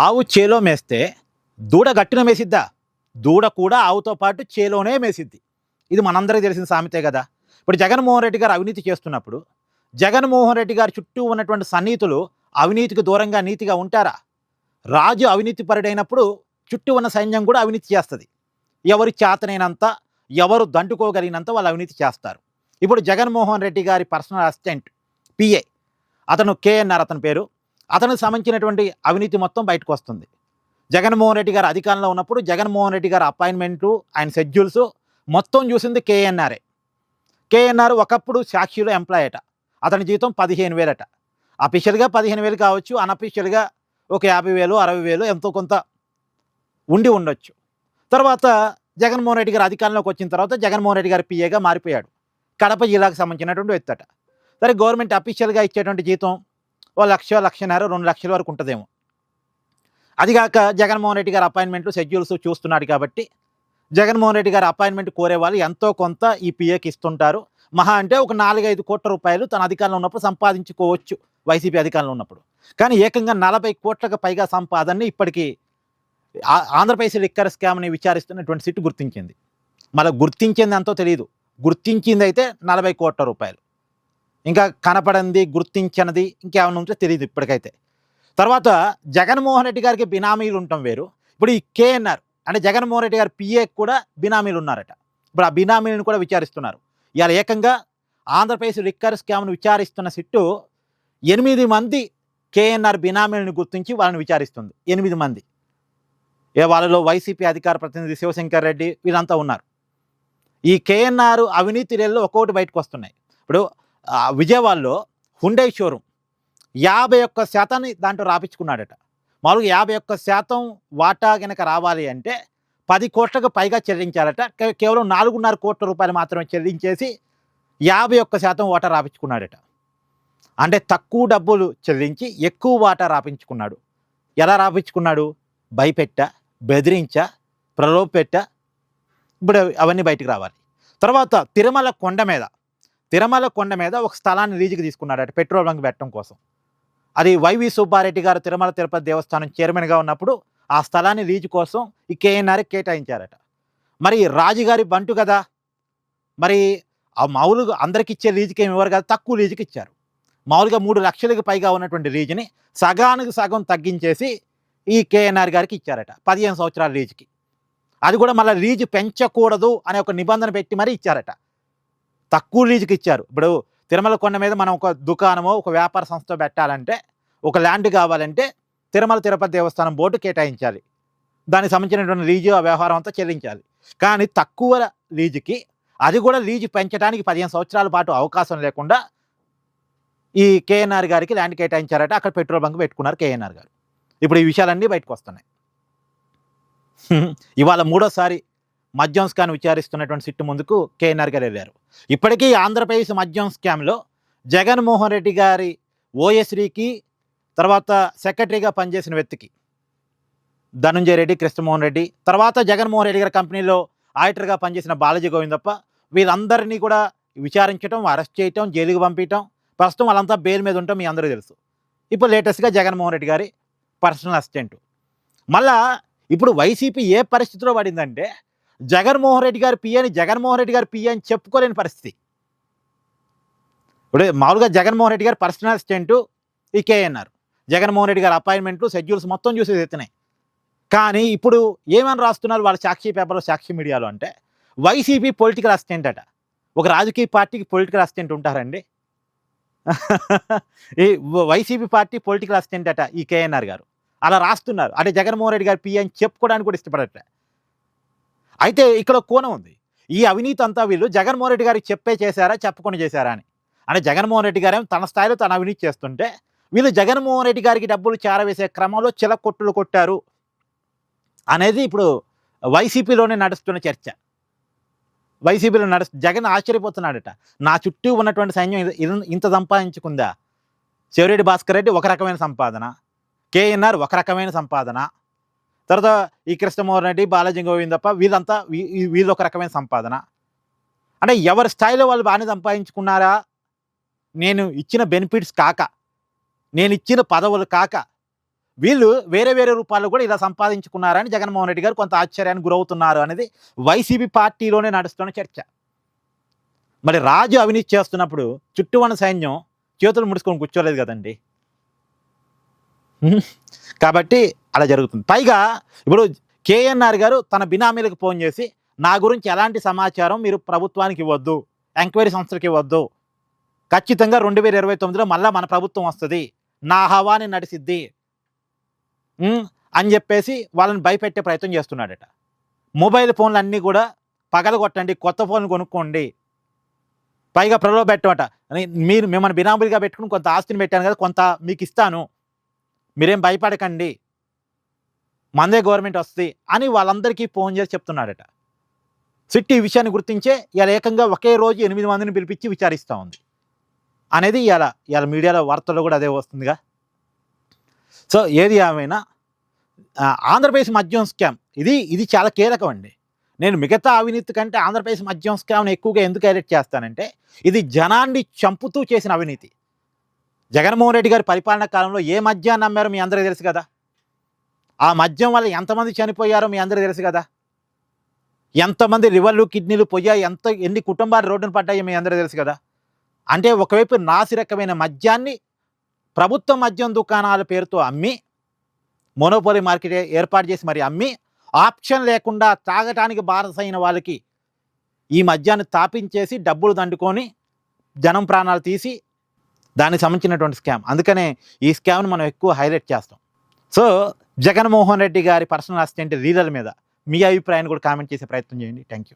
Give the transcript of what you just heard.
ఆవు చేలో మేస్తే దూడ గట్టున మేసిద్దా? దూడ కూడా ఆవుతో పాటు చేలోనే మేసిద్ది. ఇది మనందరికీ తెలిసిన సామెతే కదా! ఇప్పుడు జగన్మోహన్ రెడ్డి గారు అవినీతి చేస్తున్నప్పుడు, జగన్మోహన్ రెడ్డి గారి చుట్టూ ఉన్నటువంటి సన్నిహితులు అవినీతికి దూరంగా నీతిగా ఉంటారా? రాజు అవినీతి పరుడైనప్పుడు చుట్టూ ఉన్న సైన్యం కూడా అవినీతి చేస్తది. ఎవరి చేతనైనంత, ఎవరు దండుకోగలిగినంత వాళ్ళు అవినీతి చేస్తారు. ఇప్పుడు జగన్మోహన్ రెడ్డి గారి పర్సనల్ అసిస్టెంట్ పిఏ అతను కేఎన్ఆర్ అతని పేరు. అతనికి సంబంధించినటువంటి అవినీతి మొత్తం బయటకొస్తుంది. జగన్మోహన్ రెడ్డి గారు అధికారంలో ఉన్నప్పుడు జగన్మోహన్ రెడ్డి గారి అపాయింట్మెంటు, ఆయన షెడ్యూల్స్ మొత్తం చూసింది కేఎన్ఆరే. కేఎన్ఆర్ ఒకప్పుడు సాక్షిలో ఎంప్లాయ్ అట. అతని జీతం 15,000 అట. అఫీషియల్‌గా 15,000 కావచ్చు, అన్‌అఫీషియల్‌గా ఒక 50,000, 60,000 ఎంతో కొంత ఉండి ఉండొచ్చు. తర్వాత జగన్మోహన్ రెడ్డి గారు అధికారంలోకి వచ్చిన తర్వాత జగన్మోహన్ రెడ్డి గారి పిఏగా మారిపోయాడు. కడప జిల్లాకు సంబంధించినటువంటి వ్యక్తి అట. సరే గవర్నమెంట్ అఫీషియల్‌గా ఇచ్చేటువంటి జీతం ఓ 1,00,000, 1,50,000, 2,00,000 వరకు ఉంటదేమో. అదిగాక జగన్మోహన్ రెడ్డి గారి అపాయింట్మెంట్లు, షెడ్యూల్స్ చూస్తున్నాడు కాబట్టి జగన్మోహన్ రెడ్డి గారి అపాయింట్మెంట్ కోరేవాళ్ళు ఎంతో కొంత ఈ పిఏకి ఇస్తుంటారు. మహా అంటే ఒక 4-5 కోట్ల రూపాయలు తన అధికారంలో ఉన్నప్పుడు సంపాదించుకోవచ్చు, వైసీపీ అధికారంలో ఉన్నప్పుడు. కానీ ఏకంగా 40 కోట్లకు పైగా సంపాదనని ఇప్పటికీ ఆంధ్రప్రదేశ్ లిక్కర్ స్కామ్‌ని విచారిస్తున్నటువంటి సిట్ గుర్తించింది. మళ్ళీ గుర్తించింది ఎంతో తెలీదు. గుర్తించింది అయితే 40 కోట్ల రూపాయలు. ఇంకా కనపడింది, గుర్తించినది ఇంకేమైనా ఉంటే తెలీదు ఇప్పటికైతే. తర్వాత జగన్మోహన్ రెడ్డి గారికి బినామీలు ఉండటం వేరు. ఇప్పుడు ఈ కేఎన్ఆర్ అంటే జగన్మోహన్ రెడ్డి గారి పిఏకి కూడా బినామీలు ఉన్నారట. ఇప్పుడు ఆ బినామీలను కూడా విచారిస్తున్నారు. ఇవాళ ఏకంగా ఆంధ్రప్రదేశ్ లిక్కర్ స్కామ్‌ను విచారిస్తున్న సిట్టు 8 మంది కేఎన్ఆర్ బినామీలను గుర్తించి వాళ్ళని విచారిస్తుంది. 8 మంది. వాళ్ళలో వైసీపీ అధికార ప్రతినిధి శివశంకర్ రెడ్డి వీళ్ళంతా ఉన్నారు. ఈ కేఎన్ఆర్ అవినీతి రేళ్ళు ఒక్కొక్కటి బయటకు వస్తున్నాయి. ఇప్పుడు విజయవాడలో హుండై షోరూమ్ 51% దాంట్లో రాపించుకున్నాడట. మామూలుగా 51% వాటా గనక రావాలి అంటే 10 కోట్లకు పైగా చెల్లించాలట. కేవలం 4.5 కోట్ల రూపాయలు మాత్రమే చెల్లించేసి 51% వాటా రాపించుకున్నాడట. అంటే తక్కువ డబ్బులు చెల్లించి ఎక్కువ వాటా రాపించుకున్నాడు. ఎలా రాపించుకున్నాడు? భయపెట్టా, బెదిరించా, ప్రలోభపెట్టా. ఇప్పుడు అవన్నీ బయటికి రావాలి. తర్వాత తిరుమల కొండ మీద ఒక స్థలాన్ని లీజుకి తీసుకున్నాడట పెట్రోల్ బంక్ పెట్టడం కోసం. అది వైవి సుబ్బారెడ్డి గారు తిరుమల తిరుపతి దేవస్థానం చైర్మన్గా ఉన్నప్పుడు ఆ స్థలాన్ని లీజు కోసం ఈ కేఎన్ఆర్కి కేటాయించారట. మరి రాజుగారి బంటు కదా, మరి ఆ మామూలుగా అందరికి ఇచ్చే లీజుకి ఏమి ఇవ్వరు కదా, తక్కువ లీజుకి ఇచ్చారు. మామూలుగా 3 లక్షలకు పైగా ఉన్నటువంటి లీజుని సగానికి సగం తగ్గించేసి ఈ కేఎన్ఆర్ గారికి ఇచ్చారట 15 సంవత్సరాల లీజుకి. అది కూడా మళ్ళీ లీజు పెంచకూడదు అనే ఒక నిబంధన పెట్టి మరీ ఇచ్చారట. తక్కువ లీజుకి ఇచ్చారు. ఇప్పుడు తిరుమల కొండ మీద మనం ఒక దుకాణమో ఒక వ్యాపార సంస్థ పెట్టాలంటే, ఒక ల్యాండ్ కావాలంటే తిరుమల తిరుపతి దేవస్థానం బోర్డు కేటాయించాలి. దానికి సంబంధించినటువంటి లీజు ఆ వ్యవహారం అంతా చెల్లించాలి. కానీ తక్కువ లీజుకి, అది కూడా లీజు పెంచడానికి 15 సంవత్సరాల పాటు అవకాశం లేకుండా ఈ కేఎన్ఆర్ గారికి ల్యాండ్ కేటాయించారట. అక్కడ పెట్రోల్ బంక్ పెట్టుకున్నారు కేఎన్ఆర్ గారు. ఇప్పుడు ఈ విషయాలన్నీ బయటకు వస్తున్నాయి. ఇవాళ మూడోసారి మద్యం స్కామ్ విచారిస్తున్నటువంటి సిట్టు ముందుకు కేఎన్ఆర్ గారు వెళ్ళారు. ఇప్పటికీ ఆంధ్రప్రదేశ్ మద్యం స్కామ్లో జగన్మోహన్ రెడ్డి గారి ఓఎస్డీకి తర్వాత సెక్రటరీగా పనిచేసిన వ్యక్తికి ధనుంజయ రెడ్డి, కృష్ణమోహన్ రెడ్డి, తర్వాత జగన్మోహన్ రెడ్డి గారి కంపెనీలో ఆడిటర్గా పనిచేసిన బాలాజీ గోవిందప్ప, వీళ్ళందరినీ కూడా విచారించడం, అరెస్ట్ చేయటం, జైలుకి పంపించడం. ప్రస్తుతం వాళ్ళంతా బెయిల్ మీద ఉండటం మీ అందరూ తెలుసు. ఇప్పుడు లేటెస్ట్గా జగన్మోహన్ రెడ్డి గారి పర్సనల్ అసిస్టెంట్. మళ్ళా ఇప్పుడు వైసీపీ ఏ పరిస్థితిలో పడిందంటే జగన్మోహన్ రెడ్డి గారి పిఏని జగన్మోహన్ రెడ్డి గారి పిఏ అని చెప్పుకోలేని పరిస్థితి. ఇప్పుడు మామూలుగా జగన్మోహన్ రెడ్డి గారి పర్సనల్ అసిస్టెంటు ఈ కేఎన్ఆర్, జగన్మోహన్ రెడ్డి గారి అపాయింట్మెంట్లు, షెడ్యూల్స్ మొత్తం చూసేది ఎత్తున్నాయి. కానీ ఇప్పుడు ఏమని రాస్తున్నారు వాళ్ళ సాక్షి పేపర్లో, సాక్షి మీడియాలో అంటే వైసీపీ పొలిటికల్ అసిస్టెంట్ అట. ఒక రాజకీయ పార్టీకి పొలిటికల్ అసిస్టెంట్ ఉంటారండి? ఈ వైసీపీ పార్టీ పొలిటికల్ అసిస్టెంట్ అట ఈ కేఎన్ఆర్ గారు. అలా రాస్తున్నారు. అంటే జగన్మోహన్ రెడ్డి గారి పిఏ అని చెప్పుకోవడానికి కూడా ఇష్టపడట్లే. అయితే ఇక్కడ కోణం ఉంది. ఈ అవినీతి అంతా వీళ్ళు జగన్మోహన్ రెడ్డి గారికి చెప్పే చేశారా, చెప్పకుండా చేశారా అని. అంటే జగన్మోహన్ రెడ్డి గారేమో తన స్థాయిలో తన అవినీతి చేస్తుంటే వీళ్ళు జగన్మోహన్ రెడ్డి గారికి డబ్బులు చేరవేసే క్రమంలో చిలకొట్టులు కొట్టారు అనేది ఇప్పుడు వైసీపీలోనే నడుస్తున్న చర్చ. వైసీపీలో జగన్ ఆశ్చర్యపోతున్నాడట. నా చుట్టూ ఉన్నటువంటి సైన్యం ఇంత సంపాదించుకుందా? శివరెడ్డి భాస్కర్ రెడ్డి ఒక రకమైన సంపాదన, కేఎన్ఆర్ ఒక రకమైన సంపాదన, తర్వాత ఈ కృష్ణమోహన్ రెడ్డి, బాలాజీ గోవిందప్ప వీళ్ళంతా వీళ్ళు ఒక రకమైన సంపాదన. అంటే ఎవరి స్థాయిలో వాళ్ళు బాగానే సంపాదించుకున్నారా? నేను ఇచ్చిన బెనిఫిట్స్ కాక, నేను ఇచ్చిన పదవులు కాక వీళ్ళు వేరే వేరే రూపాల్లో కూడా ఇలా సంపాదించుకున్నారని జగన్మోహన్ రెడ్డి గారు కొంత ఆశ్చర్యానికి గురవుతున్నారు అనేది వైసీపీ పార్టీలోనే నడుస్తున్న చర్చ. మరి రాజు అవినీతి చేస్తున్నప్పుడు చుట్టూ ఉన్న సైన్యం చేతులు ముడుచుకొని కూర్చోలేదు కదండి. కాబట్టి అలా జరుగుతుంది. పైగా ఇప్పుడు కేఎన్ఆర్ గారు తన బినామీలకు ఫోన్ చేసి నా గురించి ఎలాంటి సమాచారం మీరు ప్రభుత్వానికి ఇవ్వద్దు, ఎంక్వైరీ సంస్థలకి ఇవ్వద్దు, ఖచ్చితంగా 2029లో మళ్ళీ మన ప్రభుత్వం వస్తుంది, నా హవాని నడిసిద్ది అని చెప్పేసి వాళ్ళని భయపెట్టే ప్రయత్నం చేస్తున్నాడట. మొబైల్ ఫోన్లు అన్నీ కూడా పగలగొట్టండి, కొత్త ఫోన్లు కొనుక్కోండి, పైగా ప్రలోభ పెట్టమట. మీరు మిమ్మల్ని బినామీలుగా పెట్టుకుని కొంత ఆస్తిని పెట్టాను కదా, కొంత మీకు ఇస్తాను, మీరేం భయపడకండి, మందే గవర్నమెంట్ వస్తుంది అని వాళ్ళందరికీ ఫోన్ చేసి చెప్తున్నాడట. సిట్ ఈ విషయాన్ని గుర్తించే ఇలా ఏకంగా ఒకే రోజు 8 మందిని పిలిపించి విచారిస్తూ ఉంది అనేది ఇలా మీడియాలో వార్తల్లో కూడా అదే వస్తుందిగా. సో ఏది ఏమైనా ఆంధ్రప్రదేశ్ మద్యం స్కామ్ ఇది చాలా కీలకం అండి. నేను మిగతా అవినీతి కంటే ఆంధ్రప్రదేశ్ మద్యం స్కామ్ని ఎక్కువగా ఎందుకు హైలైట్ చేస్తానంటే ఇది జనాన్ని చంపుతూ చేసిన అవినీతి. జగన్మోహన్ రెడ్డి గారి పరిపాలనా కాలంలో ఏ మద్యాన్ని అమ్మారో మీ అందరికీ తెలుసు కదా. ఆ మద్యం వల్ల ఎంతమంది చనిపోయారో మీ అందరికీ తెలుసు కదా. ఎంతమంది లివర్లు కిడ్నీలు పోయాయి, ఎన్ని కుటుంబాలు రోడ్డును పడ్డాయో మీ అందరికీ తెలుసు కదా. అంటే ఒకవైపు నాసిరకమైన మద్యాన్ని ప్రభుత్వ మద్యం దుకాణాల పేరుతో అమ్మి, మోనోపోలీ మార్కెట్ ఏర్పాటు చేసి మరి అమ్మి, ఆప్షన్ లేకుండా తాగటానికి బారసైన వాళ్ళకి ఈ మద్యాన్ని తాపించేసి డబ్బులు దండుకొని జనం ప్రాణాలు తీసి దానికి సంబంధించినటువంటి స్కామ్. అందుకనే ఈ స్కామ్ని మనం ఎక్కువ హైలైట్ చేస్తాం. సో జగన్మోహన్ రెడ్డి గారి పర్సనల్ అసిస్టెంట్ లీడర్ మీద మీ అభిప్రాయాన్ని కూడా కామెంట్ చేసే ప్రయత్నం చేయండి. Thank you.